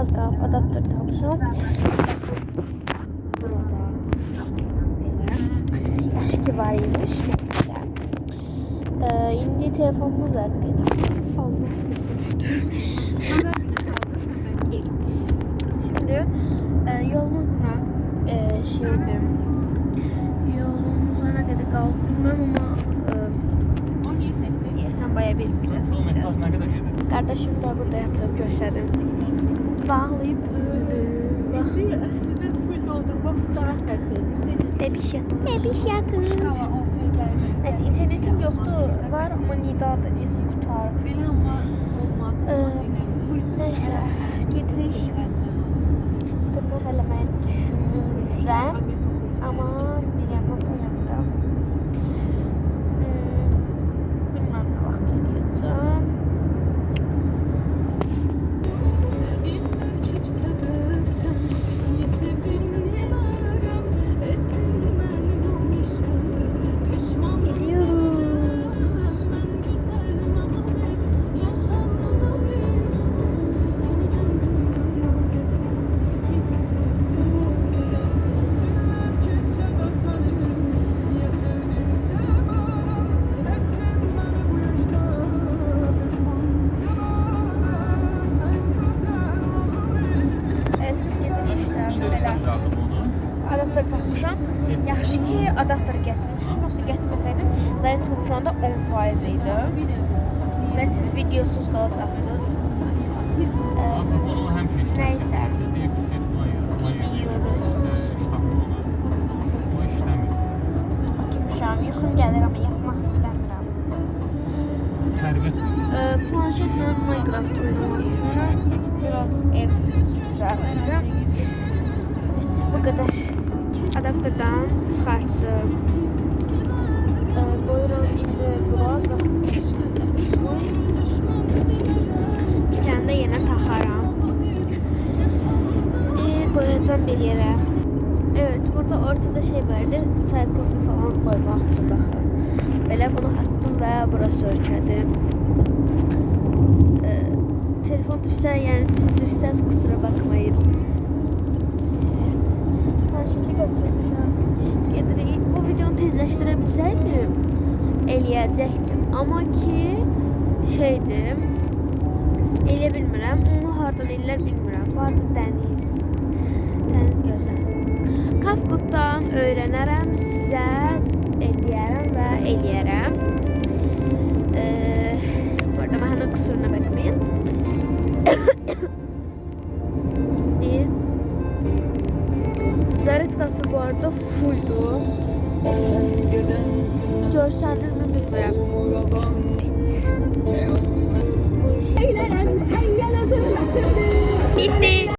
az qalıb adaptör tapmışam. Yaxşı ki var imiş. İndi telefonumuz artıq edir. Allah evet. Şimdi yolumuzla şeydi. Yolumuza ne kadar kaldı bilmiyorum ama yesem bayağı biraz. Kardeşim de burada yatıp gösterdim. Bağlayıp Ebiş yatın. Neyse internetim yoktu. Var ama Nida'da diyesin kurtardı. Neyse getiriş. Tırnak elemeye düşünürəm. Ama bir yandan koyamıyorum. Bilmem ne vakti yiyeceğim. Adaptör takmışam. Yaxşı ki adaptör gətirmişəm. Yoxsa gətirməsəydim, zaten tutulanda 10% idi. Və siz videosuz qalacaqsınız. Neyse. Oturmuşam. Yuxum gəlir amma yatmaq istəmirəm. Planşetlə Minecraft oynamaq düşünürəm. Biraz ev düzəltəcəm. Bu kadar. Adaptörden çıkarttım. Buyurun indi biraz bir tane de yine takarım. Koyacağım bir yere. Evet burada ortada şey verdi. Çay kofi falan koymak için bakın. Böyle bunu açtım ve burası ölçedim. Telefon düşse yani siz düşseniz kusura bakmayın. Şimdi göstereceğim. Bu videonu tezleştirebilseydim eləyəcəkdim. Amma ki şeydim eləyə bilmirəm. Onu hardan ellər bilmirəm. Bu arada dəniz görsən. Kafkutdan öyrənərəm, sizə eləyərəm və eləyərəm. Bu arada mənim kusuruna bakmayın. Zaritkası bu arada fulldu. Görsəndiniz mi bilmirəm. Bitti.